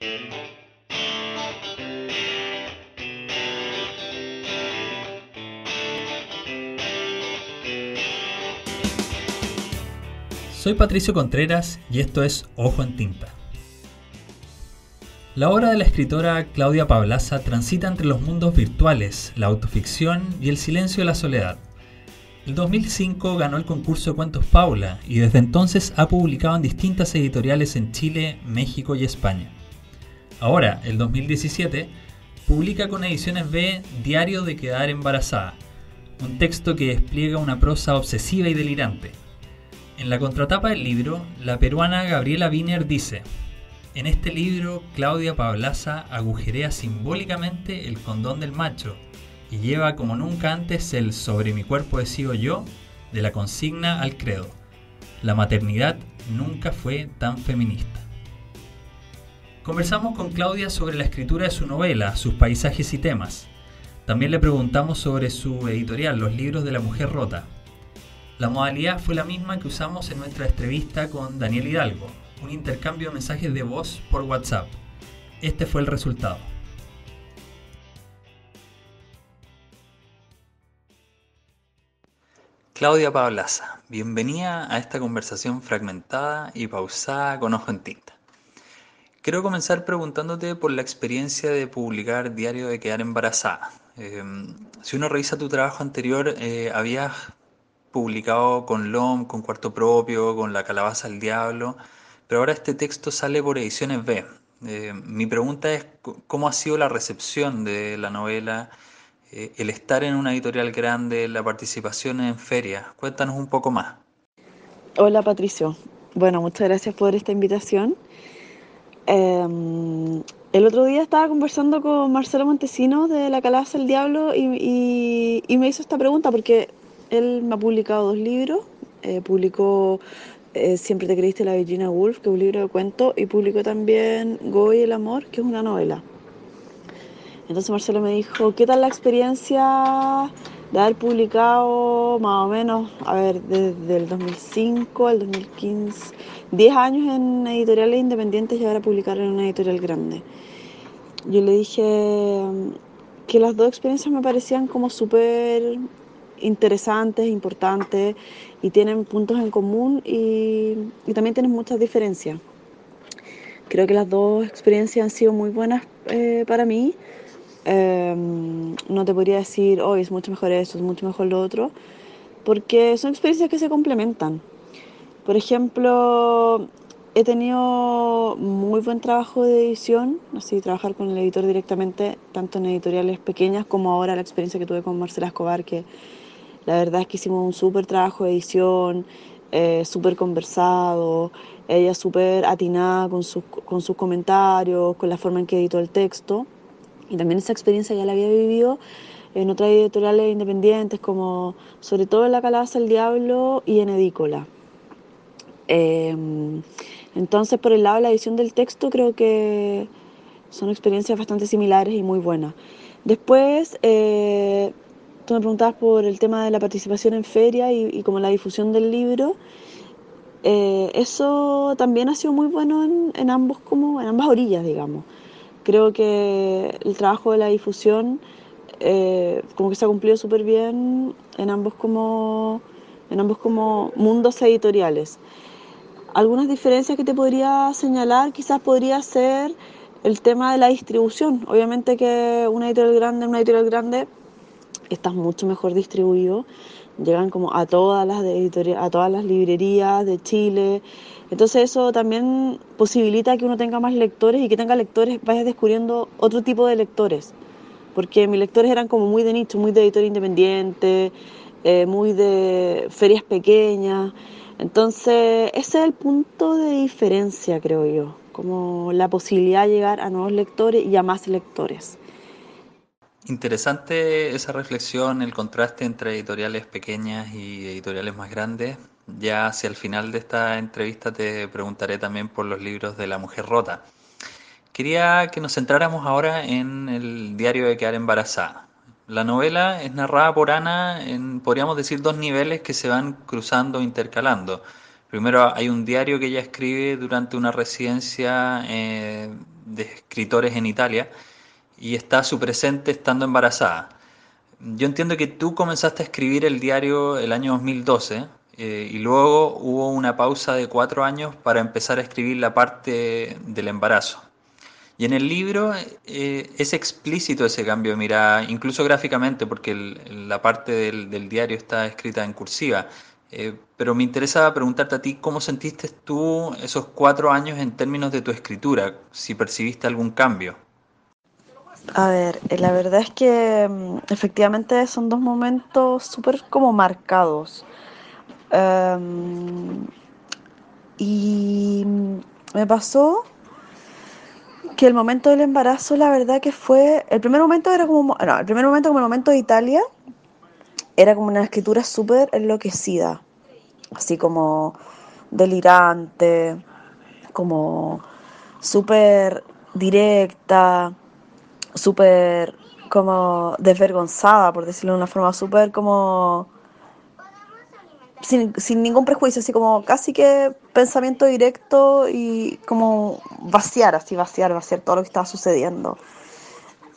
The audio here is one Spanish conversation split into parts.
Soy Patricio Contreras y esto es Ojo en Tinta. La obra de la escritora Claudia Pablaza transita entre los mundos virtuales, la autoficción y el silencio de la soledad. En 2005 ganó el concurso de cuentos Paula y desde entonces ha publicado en distintas editoriales en Chile, México y España. Ahora, en 2017, publica con Ediciones B Diario de quedar embarazada, un texto que despliega una prosa obsesiva y delirante. En la contratapa del libro, la peruana Gabriela Wiener dice: en este libro, Claudia Pablaza agujerea simbólicamente el condón del macho y lleva como nunca antes el "sobre mi cuerpo decido yo" de la consigna al credo. La maternidad nunca fue tan feminista. Conversamos con Claudia sobre la escritura de su novela, sus paisajes y temas. También le preguntamos sobre su editorial, Los Libros de la Mujer Rota. La modalidad fue la misma que usamos en nuestra entrevista con Daniel Hidalgo, un intercambio de mensajes de voz por WhatsApp. Este fue el resultado. Claudia Pablaza, bienvenida a esta conversación fragmentada y pausada con Ojo en Tinta. Quiero comenzar preguntándote por la experiencia de publicar Diario de quedar embarazada. Si uno revisa tu trabajo anterior, habías publicado con LOM, con Cuarto Propio, con La Calabaza al Diablo, pero ahora este texto sale por Ediciones B. Mi pregunta es, ¿cómo ha sido la recepción de la novela, el estar en una editorial grande, la participación en ferias? Cuéntanos un poco más. Hola Patricio, bueno, muchas gracias por esta invitación. El otro día estaba conversando con Marcelo Montesinos de La Calabaza del Diablo y me hizo esta pregunta porque él me ha publicado 2 libros. Publicó Siempre te creíste la Virginia Woolf, que es un libro de cuentos, y publicó también Go y el amor, que es una novela. Entonces Marcelo me dijo: ¿qué tal la experiencia de haber publicado más o menos, a ver, desde el 2005 al 2015, 10 años en editoriales independientes y ahora publicar en una editorial grande? Yo le dije que las dos experiencias me parecían como súper interesantes, importantes, y tienen puntos en común y también tienen muchas diferencias. Creo que las dos experiencias han sido muy buenas para mí. No te podría decir, hoy es mucho mejor esto, es mucho mejor lo otro, porque son experiencias que se complementan. Por ejemplo, he tenido muy buen trabajo de edición, así trabajar con el editor directamente, tanto en editoriales pequeñas como ahora la experiencia que tuve con Marcela Escobar, que la verdad es que hicimos un súper trabajo de edición, súper conversado, ella súper atinada con sus comentarios, con la forma en que editó el texto. Y también esa experiencia ya la había vivido en otras editoriales independientes, como sobre todo en La Calabaza del Diablo y en Edícola. Entonces, por el lado de la edición del texto, creo que son experiencias bastante similares y muy buenas. Después, tú me preguntabas por el tema de la participación en feria y como la difusión del libro. Eso también ha sido muy bueno en ambas orillas, digamos. Creo que el trabajo de la difusión como que se ha cumplido súper bien en ambos como mundos editoriales. Algunas diferencias que te podría señalar quizás podría ser el tema de la distribución. Obviamente que una editorial grande estás mucho mejor distribuido, llegan como a todas a todas las librerías de Chile. Entonces eso también posibilita que uno tenga más lectores y que tenga lectores, vayas descubriendo otro tipo de lectores, porque mis lectores eran como muy de nicho, muy de editor independiente, muy de ferias pequeñas. Entonces ese es el punto de diferencia, creo yo, como la posibilidad de llegar a nuevos lectores y a más lectores. Interesante esa reflexión, el contraste entre editoriales pequeñas y editoriales más grandes. Ya hacia el final de esta entrevista te preguntaré también por los libros de La Mujer Rota. Quería que nos centráramos ahora en el diario de quedar embarazada. La novela es narrada por Ana en, podríamos decir, dos niveles que se van cruzando, intercalando. Primero hay un diario que ella escribe durante una residencia de escritores en Italia y está su presente estando embarazada. Yo entiendo que tú comenzaste a escribir el diario el año 2012 y luego hubo una pausa de 4 años para empezar a escribir la parte del embarazo. Y en el libro es explícito ese cambio de mirada, incluso gráficamente, porque la parte del diario está escrita en cursiva. Pero me interesa preguntarte a ti, ¿cómo sentiste tú esos 4 años en términos de tu escritura? Si percibiste algún cambio. A ver, la verdad es que efectivamente son dos momentos súper como marcados. Em, y me pasó que el momento del embarazo, la verdad que fue, el primer momento era como, no, el primer momento como el momento de Italia, era como una escritura súper enloquecida, así como delirante, como súper directa, súper como desvergonzada, por decirlo de una forma, súper como sin ningún prejuicio, así como casi que pensamiento directo y como vaciar, así vaciar todo lo que estaba sucediendo,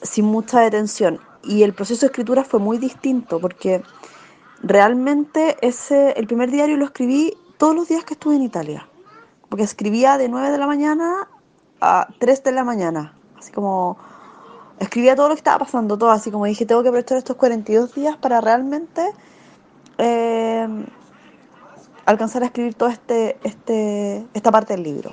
sin mucha detención. Y el proceso de escritura fue muy distinto porque realmente el primer diario lo escribí todos los días que estuve en Italia, porque escribía de 9 de la mañana a 3 de la mañana, así como escribía todo lo que estaba pasando, todo así como dije, tengo que aprovechar estos 42 días para realmente eh, alcanzar a escribir toda esta parte del libro.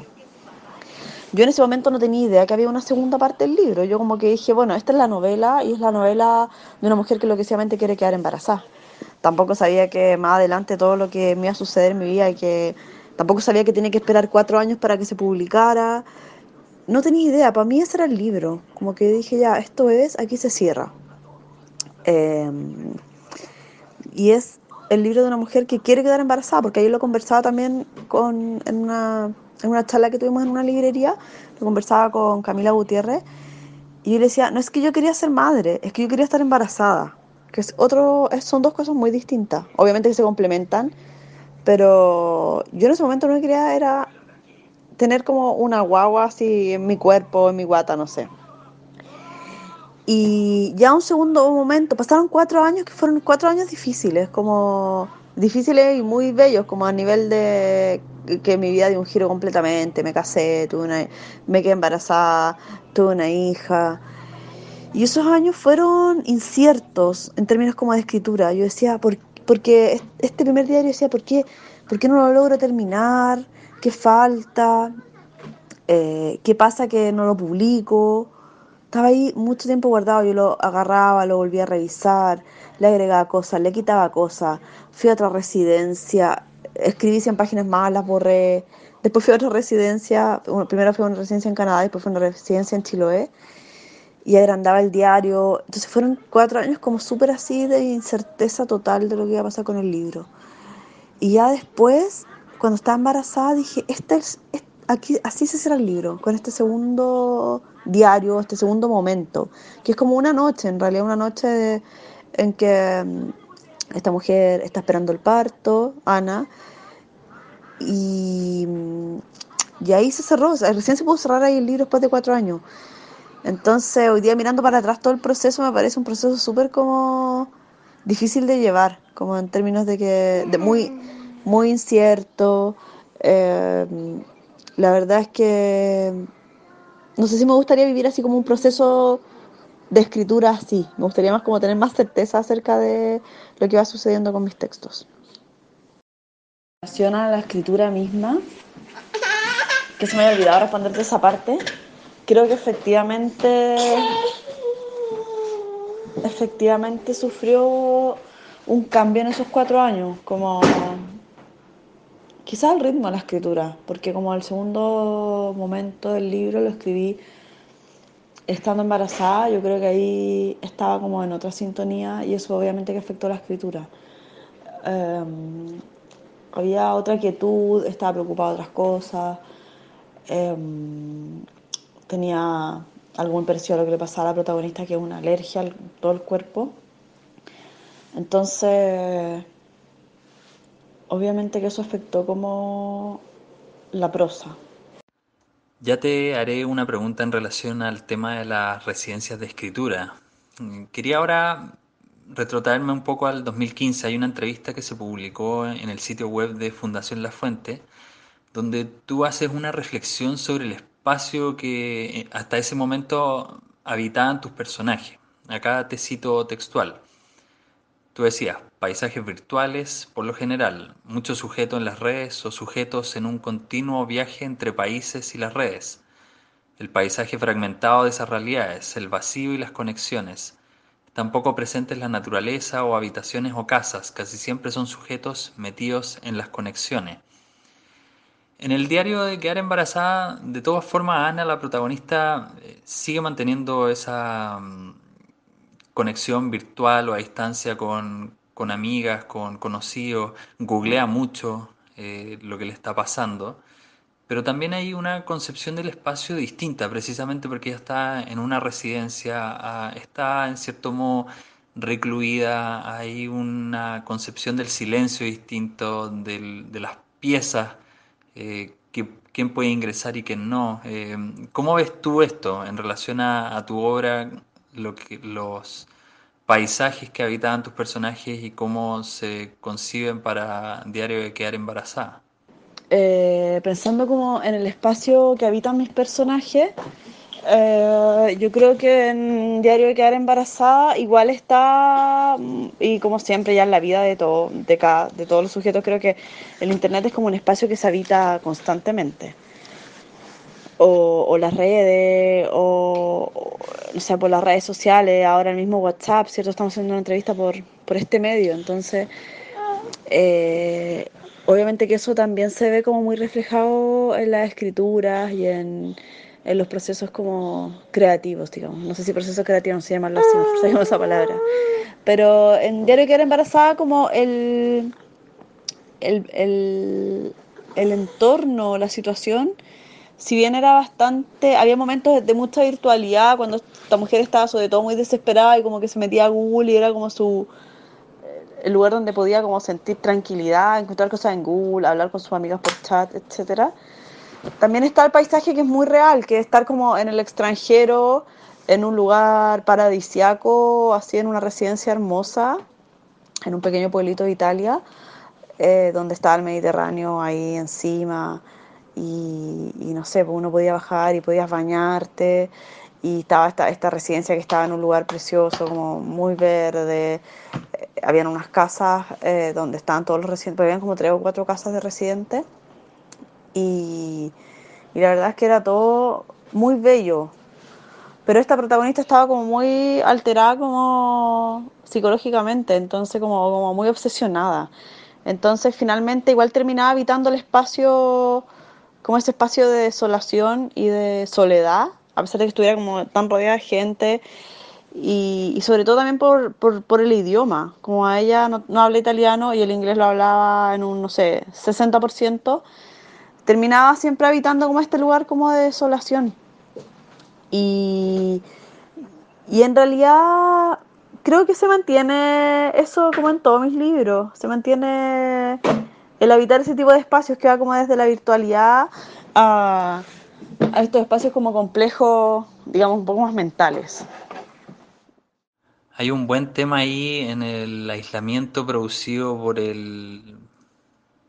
Yo en ese momento no tenía idea que había una segunda parte del libro. Yo como que dije, bueno, esta es la novela y es la novela de una mujer que enloquecidamente quiere quedar embarazada. Tampoco sabía que más adelante todo lo que me iba a suceder en mi vida y que tampoco sabía que tenía que esperar 4 años para que se publicara. No tenía idea, para mí ese era el libro. Como que dije, ya, esto es, aquí se cierra. Eh, y es el libro de una mujer que quiere quedar embarazada, porque ahí lo conversaba también en una charla que tuvimos en una librería, lo conversaba con Camila Gutiérrez, y yo le decía, no es que yo quería ser madre, es que yo quería estar embarazada, que son dos cosas muy distintas, obviamente que se complementan, pero yo en ese momento lo que quería era tener como una guagua así en mi cuerpo, en mi guata, no sé. Y ya un segundo momento, pasaron 4 años que fueron 4 años difíciles, como difíciles y muy bellos, como a nivel de que mi vida dio un giro completamente, me casé, me quedé embarazada, tuve una hija. Y esos años fueron inciertos en términos como de escritura. Yo decía, porque este primer diario decía, ¿por qué no lo logro terminar? ¿Qué falta? ¿Qué pasa que no lo publico? Estaba ahí mucho tiempo guardado, yo lo agarraba, lo volvía a revisar, le agregaba cosas, le quitaba cosas, fui a otra residencia, escribí 100 páginas más, las borré, después fui a otra residencia, primero fui a una residencia en Canadá, después fui a una residencia en Chiloé, y agrandaba el diario, entonces fueron 4 años como súper así de incerteza total de lo que iba a pasar con el libro. Y ya después, cuando estaba embarazada, dije, aquí, así se cierra el libro, con este segundo diario, este segundo momento, que es como una noche, en realidad una noche en que esta mujer está esperando el parto, Ana, y, y ahí se cerró, o sea, recién se pudo cerrar ahí el libro después de 4 años. Entonces, hoy día mirando para atrás todo el proceso me parece un proceso súper como difícil de llevar, como en términos de muy incierto. Eh, la verdad es que no sé si me gustaría vivir así como un proceso de escritura así. Me gustaría más como tener más certeza acerca de lo que va sucediendo con mis textos. En relación a la escritura misma, que se me había olvidado responderte esa parte, creo que efectivamente sufrió un cambio en esos 4 años, como quizás el ritmo de la escritura, porque como el segundo momento del libro lo escribí estando embarazada, yo creo que ahí estaba como en otra sintonía y eso obviamente que afectó la escritura. Eh, Había otra quietud, estaba preocupada de otras cosas, eh, tenía algún parecido a lo que le pasaba a la protagonista, que es una alergia a todo el cuerpo. Entonces, obviamente que eso afectó como la prosa. Ya te haré una pregunta en relación al tema de las residencias de escritura. Quería ahora retrotraerme un poco al 2015. Hay una entrevista que se publicó en el sitio web de Fundación La Fuente, donde tú haces una reflexión sobre el espacio que hasta ese momento habitaban tus personajes. Acá te cito textual. Tú decías, paisajes virtuales, por lo general, muchos sujetos en las redes o sujetos en un continuo viaje entre países y las redes. El paisaje fragmentado de esas realidades, el vacío y las conexiones. Tampoco presentes la naturaleza o habitaciones o casas, casi siempre son sujetos metidos en las conexiones. En el diario de Quedar Embarazada, de todas formas, Ana, la protagonista, sigue manteniendo esa conexión virtual o a distancia con amigas, con conocidos, googlea mucho lo que le está pasando, pero también hay una concepción del espacio distinta, precisamente porque ella está en una residencia, está en cierto modo recluida, hay una concepción del silencio distinto, de las piezas, quién puede ingresar y quién no. ¿Cómo ves tú esto en relación a tu obra, los paisajes que habitaban tus personajes y cómo se conciben para Diario de Quedar Embarazada? Pensando como en el espacio que habitan mis personajes, yo creo que en Diario de Quedar Embarazada igual está, y como siempre ya en la vida de todo, de todos los sujetos, creo que el internet es como un espacio que se habita constantemente. O las redes, no sé, por las redes sociales, ahora el mismo WhatsApp, ¿cierto? Estamos haciendo una entrevista por este medio, entonces eh, obviamente que eso también se ve como muy reflejado en las escrituras y en los procesos como creativos, digamos. No sé si procesos creativos no se llaman así, no se llama esa palabra. Pero en Diario que era embarazada como el, el, el entorno, la situación, si bien era bastante, había momentos de mucha virtualidad cuando esta mujer estaba sobre todo muy desesperada y como que se metía a Google y era como el lugar donde podía como sentir tranquilidad, encontrar cosas en Google, hablar con sus amigas por chat, etcétera. También está el paisaje que es muy real, que es estar como en el extranjero, en un lugar paradisiaco, así en una residencia hermosa, en un pequeño pueblito de Italia, donde estaba el Mediterráneo ahí encima y no sé, pues uno podía bajar y podías bañarte y estaba esta residencia que estaba en un lugar precioso, como muy verde, habían unas casas donde estaban todos los residentes, habían como 3 o 4 casas de residentes y, y la verdad es que era todo muy bello, pero esta protagonista estaba como muy alterada como psicológicamente, entonces como muy obsesionada. Entonces finalmente igual terminaba habitando el espacio, como ese espacio de desolación y de soledad, a pesar de que estuviera como tan rodeada de gente y sobre todo también por el idioma. Como a ella no habla italiano y el inglés lo hablaba en un, no sé, 60%, terminaba siempre habitando como este lugar como de desolación. Y, y en realidad creo que se mantiene eso como en todos mis libros. Se mantiene el habitar ese tipo de espacios que va como desde la virtualidad a, a estos espacios como complejos, digamos, un poco más mentales. Hay un buen tema ahí en el aislamiento producido por el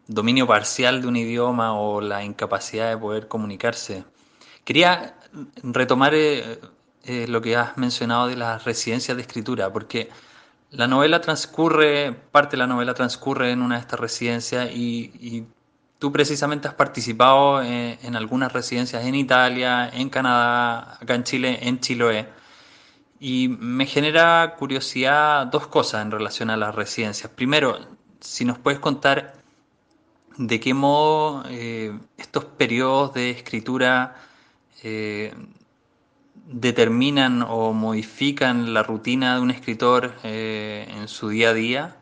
dominio parcial de un idioma o la incapacidad de poder comunicarse. Quería retomar lo que has mencionado de las residencias de escritura, porque la novela transcurre, parte de la novela transcurre en una de estas residencias y tú precisamente has participado en algunas residencias en Italia, en Canadá, acá en Chile, en Chiloé. Y me genera curiosidad dos cosas en relación a las residencias. Primero, si nos puedes contar de qué modo estos periodos de escritura eh, determinan o modifican la rutina de un escritor en su día a día.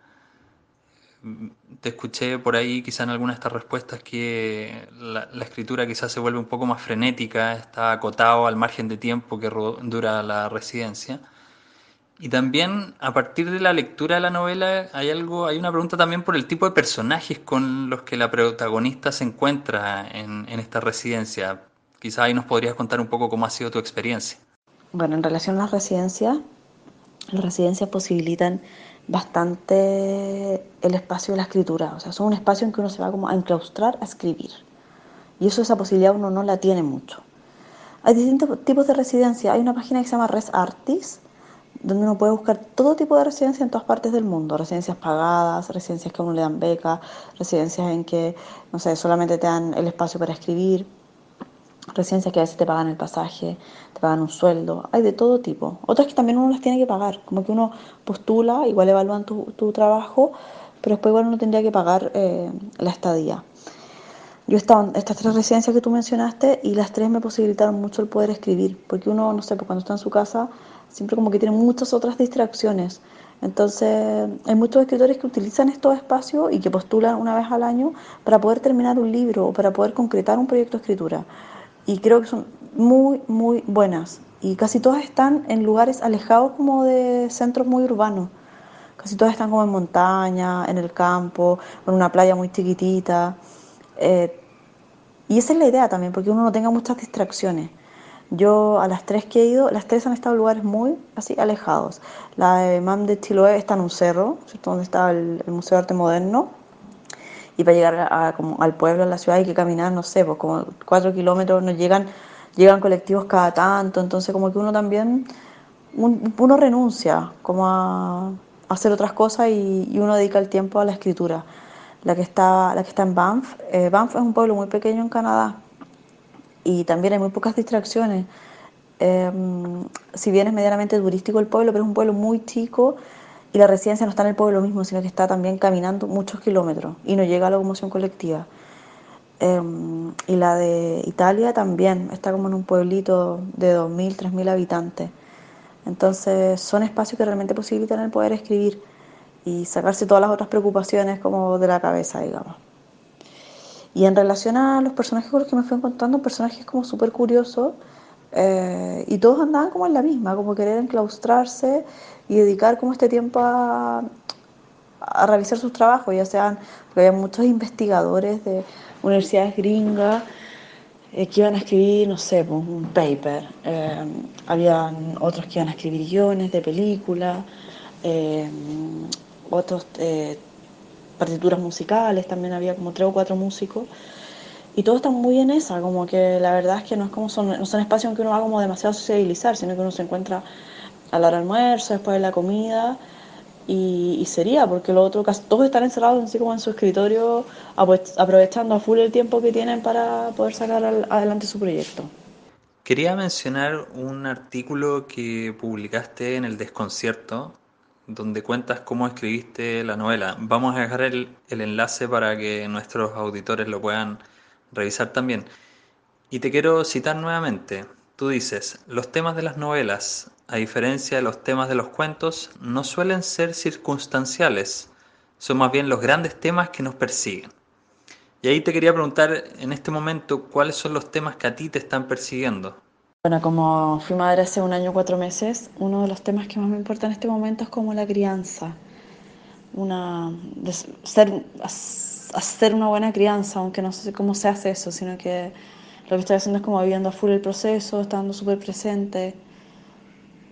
Te escuché por ahí quizá en alguna de estas respuestas que la escritura quizás se vuelve un poco más frenética, está acotado al margen de tiempo que dura la residencia. Y también a partir de la lectura de la novela hay una pregunta también por el tipo de personajes con los que la protagonista se encuentra en esta residencia. Quizás ahí nos podrías contar un poco cómo ha sido tu experiencia. Bueno, en relación a las residencias posibilitan bastante el espacio de la escritura. O sea, son un espacio en que uno se va como a enclaustrar a escribir. Y eso, esa posibilidad uno no la tiene mucho. Hay distintos tipos de residencia. Hay una página que se llama Res Artis, donde uno puede buscar todo tipo de residencias en todas partes del mundo. Residencias pagadas, residencias que a uno le dan beca, residencias en que, no sé, solamente te dan el espacio para escribir, residencias que a veces te pagan el pasaje, te pagan un sueldo. Hay de todo tipo. Otras que también uno las tiene que pagar. Como que uno postula, igual evalúan tu trabajo, pero después igual uno tendría que pagar la estadía. Yo he estado en estas tres residencias que tú mencionaste y las tres me posibilitaron mucho el poder escribir, porque uno, no sé, pues cuando está en su casa, siempre como que tiene muchas otras distracciones. Entonces, hay muchos escritores que utilizan estos espacios y que postulan una vez al año para poder terminar un libro o para poder concretar un proyecto de escritura. Y creo que son muy, muy buenas. Y casi todas están en lugares alejados como de centros muy urbanos. Casi todas están como en montaña, en el campo, en una playa muy chiquitita. Eh, y esa es la idea también, porque uno no tenga muchas distracciones. Yo a las tres que he ido, las tres han estado en lugares muy así alejados. La de Mam de Chiloé está en un cerro, ¿cierto? Donde está el Museo de Arte Moderno. Y para llegar como al pueblo, a la ciudad, hay que caminar, no sé, pues como 4 kilómetros, nos llegan colectivos cada tanto, entonces como que uno también, uno renuncia como a hacer otras cosas y uno dedica el tiempo a la escritura. La que está en Banff, Banff es un pueblo muy pequeño en Canadá y también hay muy pocas distracciones. Eh, si bien es medianamente turístico el pueblo, pero es un pueblo muy chico y la residencia no está en el pueblo mismo, sino que está también caminando muchos kilómetros y no llega a la locomoción colectiva. Y la de Italia también está como en un pueblito de 2.000, 3.000 habitantes. Entonces son espacios que realmente posibilitan el poder escribir y sacarse todas las otras preocupaciones como de la cabeza, digamos. Y en relación a los personajes con los que me fui encontrando, personajes como súper curiosos, y todos andaban como en la misma, como querer enclaustrarse y dedicar como este tiempo a realizar sus trabajos, ya sean, porque había muchos investigadores de universidades gringas que iban a escribir, no sé, pues, un paper. Habían otros que iban a escribir guiones de películas, eh, otros partituras musicales, también había como tres o cuatro músicos. Y todos están muy en esa, como que la verdad es que no es como no son espacios en que uno va como demasiado sociabilizar, sino que uno se encuentra a la hora del almuerzo, después de la comida, y sería, porque los otros casi todos están encerrados así como en su escritorio, aprovechando a full el tiempo que tienen para poder sacar adelante su proyecto. Quería mencionar un artículo que publicaste en El Desconcierto, donde cuentas cómo escribiste la novela. Vamos a dejar el enlace para que nuestros auditores lo puedan revisar también. Y te quiero citar nuevamente. Tú dices, los temas de las novelas, a diferencia de los temas de los cuentos, no suelen ser circunstanciales, son más bien los grandes temas que nos persiguen. Y ahí te quería preguntar en este momento, ¿cuáles son los temas que a ti te están persiguiendo? Bueno, como fui madre hace 1 año, 4 meses, uno de los temas que más me importa en este momento es como la crianza. De hacer una buena crianza, aunque no sé cómo se hace eso, sino que lo que estoy haciendo es como viviendo a full el proceso, estando súper presente,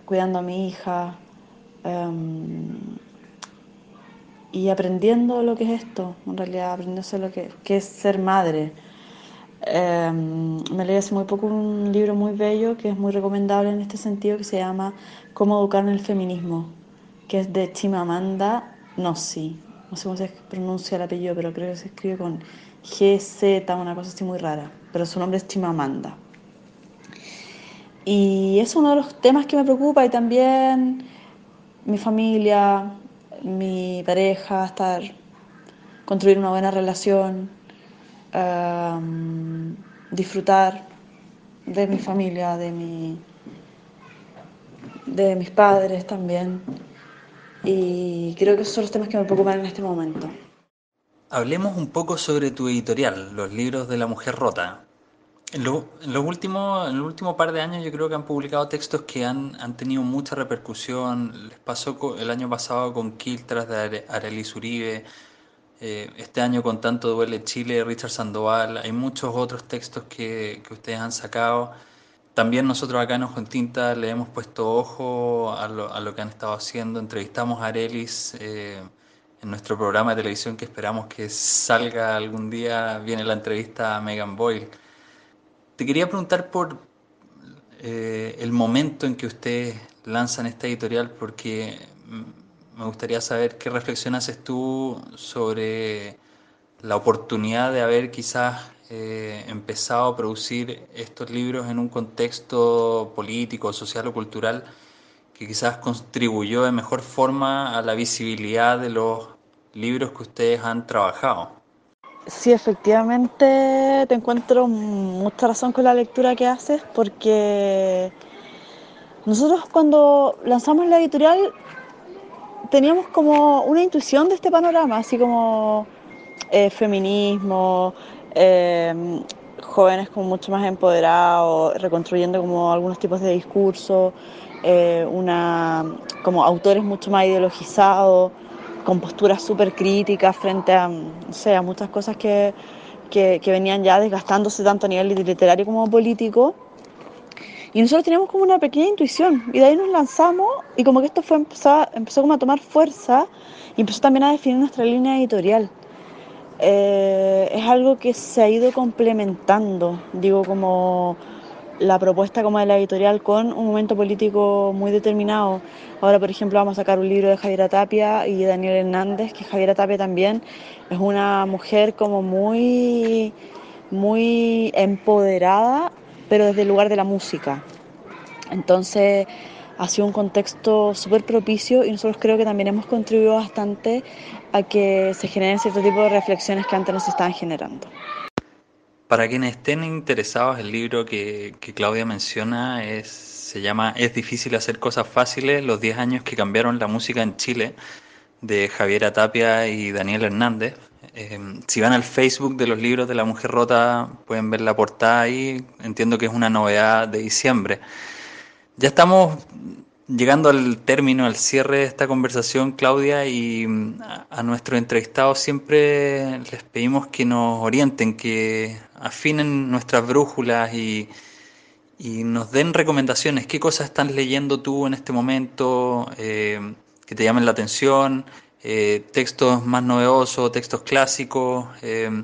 cuidando a mi hija, um, y aprendiendo lo que es esto, en realidad aprendiendo que es ser madre. Me leí hace muy poco un libro muy bello que es muy recomendable en este sentido, que se llama Cómo educar en el feminismo, que es de Chimamanda Ngozi. No sé cómo se pronuncia el apellido, pero creo que se escribe con GZ, una cosa así muy rara, pero su nombre es Chimamanda. Y es uno de los temas que me preocupa, y también mi familia, mi pareja, construir una buena relación, um, disfrutar de mi familia, de mis padres también. Y creo que esos son los temas que me preocupan en este momento. Hablemos un poco sobre tu editorial, Los Libros de la Mujer Rota. En los últimos par de años yo creo que han publicado textos que han tenido mucha repercusión. Les pasó el año pasado con Quiltras de Arelis Uribe. Este año con Tanto duele Chile, Richard Sandoval, hay muchos otros textos que ustedes han sacado. También nosotros acá en Ojo en Tinta le hemos puesto ojo a lo que han estado haciendo. Entrevistamos a Arelis en nuestro programa de televisión que esperamos que salga algún día. Viene la entrevista a Megan Boyle. Te quería preguntar por el momento en que ustedes lanzan esta editorial, porque me gustaría saber qué reflexión haces tú sobre la oportunidad de haber quizás empezado a producir estos libros en un contexto político, social o cultural que quizás contribuyó de mejor forma a la visibilidad de los libros que ustedes han trabajado. Sí, efectivamente te encuentro mucha razón con la lectura que haces porque nosotros cuando lanzamos la editorial teníamos como una intuición de este panorama, así como feminismo, eh, jóvenes como mucho más empoderados, reconstruyendo como algunos tipos de discursos, como autores mucho más ideologizados, con posturas súper críticas frente a, no sé, a muchas cosas que venían ya desgastándose tanto a nivel literario como político. Y nosotros teníamos como una pequeña intuición y de ahí nos lanzamos y como que esto empezó como a tomar fuerza y empezó también a definir nuestra línea editorial. Es algo que se ha ido complementando, digo, como la propuesta como de la editorial con un momento político muy determinado. Ahora, por ejemplo, vamos a sacar un libro de Javiera Tapia y Daniel Hernández, que Javiera Tapia también es una mujer como muy empoderada, pero desde el lugar de la música. Entonces ha sido un contexto súper propicio y nosotros creo que también hemos contribuido bastante a que se generen cierto tipo de reflexiones que antes no se estaban generando. Para quienes estén interesados, el libro que Claudia menciona se llama Es difícil hacer cosas fáciles, los 10 años que cambiaron la música en Chile, de Javiera Tapia y Daniel Hernández. Si van al Facebook de los libros de La Mujer Rota, pueden ver la portada ahí. Entiendo que es una novedad de diciembre. Ya estamos llegando al término, al cierre de esta conversación, Claudia, y a nuestros entrevistados siempre les pedimos que nos orienten, que afinen nuestras brújulas y nos den recomendaciones. ¿Qué cosas estás leyendo tú en este momento que te llamen la atención? Textos más novedosos, textos clásicos. ¿Qué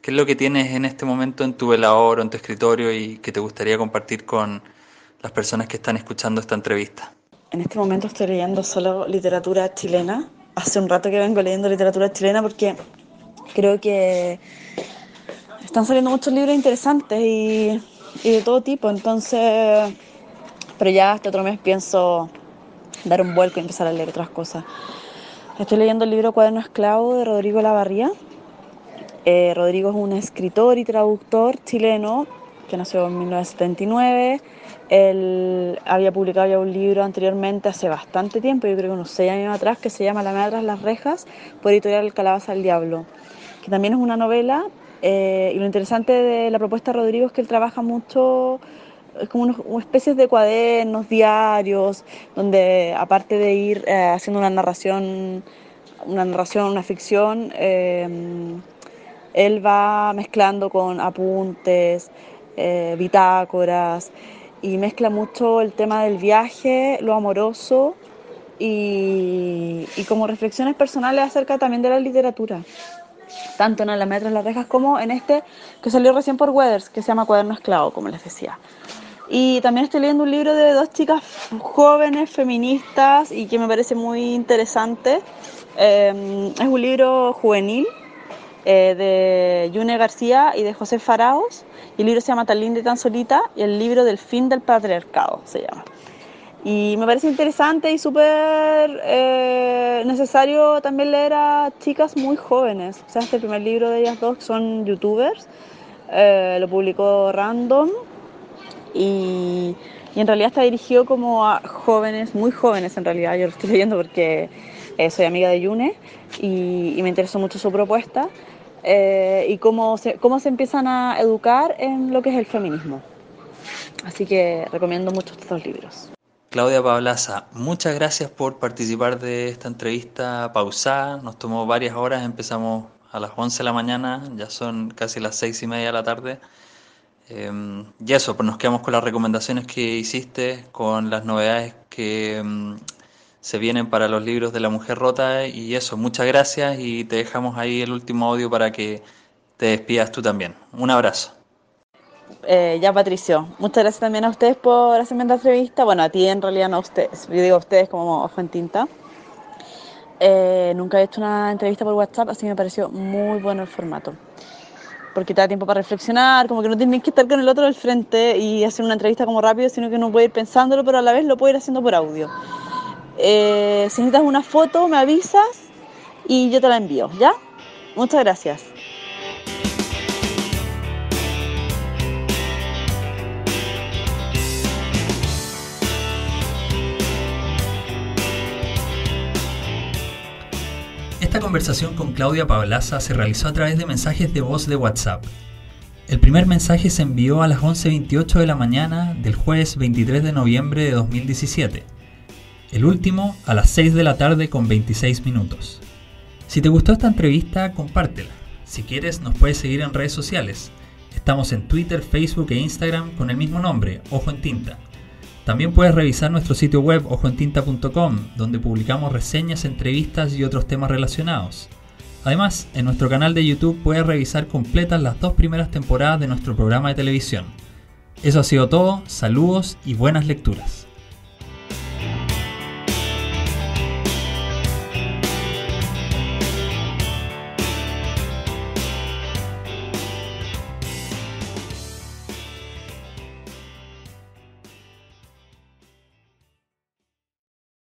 es lo que tienes en este momento en tu velador o en tu escritorio y que te gustaría compartir con las personas que están escuchando esta entrevista? En este momento estoy leyendo solo literatura chilena. Hace un rato que vengo leyendo literatura chilena porque creo que están saliendo muchos libros interesantes y de todo tipo. Entonces, pero ya este otro mes pienso dar un vuelco y empezar a leer otras cosas. Estoy leyendo el libro Cuaderno Esclavo de Rodrigo Lavarría. Rodrigo es un escritor y traductor chileno que nació en 1979. Él había publicado ya un libro anteriormente hace bastante tiempo, yo creo que unos 6 años atrás, que se llama La Madre tras las rejas, por editorial Calabaza del Diablo, que también es una novela. Y lo interesante de la propuesta de Rodrigo es que él trabaja mucho, es como unas especies de cuadernos, diarios, donde aparte de ir haciendo una ficción, él va mezclando con apuntes, bitácoras, y mezcla mucho el tema del viaje, lo amoroso y como reflexiones personales acerca también de la literatura, tanto en La Metra de las Rejas como en este que salió recién por Weathers, que se llama Cuaderno Esclavo, como les decía. Y también estoy leyendo un libro de dos chicas jóvenes, feministas, y que me parece muy interesante. Es un libro juvenil de Yune García y de José Faraos, y el libro se llama Tan linda y tan solita, y el libro del fin del patriarcado se llama. Y me parece interesante y súper necesario también leer a chicas muy jóvenes. O sea, este primer libro de ellas dos son youtubers, lo publicó Random y, y en realidad está dirigido como a jóvenes, muy jóvenes en realidad. Yo lo estoy leyendo porque soy amiga de Yune y me interesó mucho su propuesta y cómo se empiezan a educar en lo que es el feminismo. Así que recomiendo mucho estos dos libros. Claudia Pablaza, muchas gracias por participar de esta entrevista pausada. Nos tomó varias horas, empezamos a las 11 de la mañana, ya son casi las 6:30 de la tarde. Y eso, pues nos quedamos con las recomendaciones que hiciste, con las novedades que se vienen para los libros de La Mujer Rota, y eso, muchas gracias y te dejamos ahí el último audio para que te despidas tú también. Un abrazo. Ya, Patricio, muchas gracias también a ustedes por hacerme esta entrevista. Bueno, a ti en realidad no a ustedes. Yo digo a ustedes como Ojo en Tinta. Nunca he hecho una entrevista por WhatsApp, así que me pareció muy bueno el formato. Porque te da tiempo para reflexionar, como que no tienes que estar con el otro del frente y hacer una entrevista como rápido, sino que uno puede ir pensándolo, pero a la vez lo puede ir haciendo por audio. Si necesitas una foto, me avisas y yo te la envío, ¿ya? Muchas gracias. Esta conversación con Claudia Pablaza se realizó a través de mensajes de voz de WhatsApp. El primer mensaje se envió a las 11:28 de la mañana del jueves 23 de noviembre de 2017. El último a las 6 de la tarde con 26 minutos. Si te gustó esta entrevista, compártela. Si quieres, nos puedes seguir en redes sociales. Estamos en Twitter, Facebook e Instagram con el mismo nombre, Ojo en Tinta. También puedes revisar nuestro sitio web ojoentinta.com, donde publicamos reseñas, entrevistas y otros temas relacionados. Además, en nuestro canal de YouTube puedes revisar completas las 2 primeras temporadas de nuestro programa de televisión. Eso ha sido todo, saludos y buenas lecturas.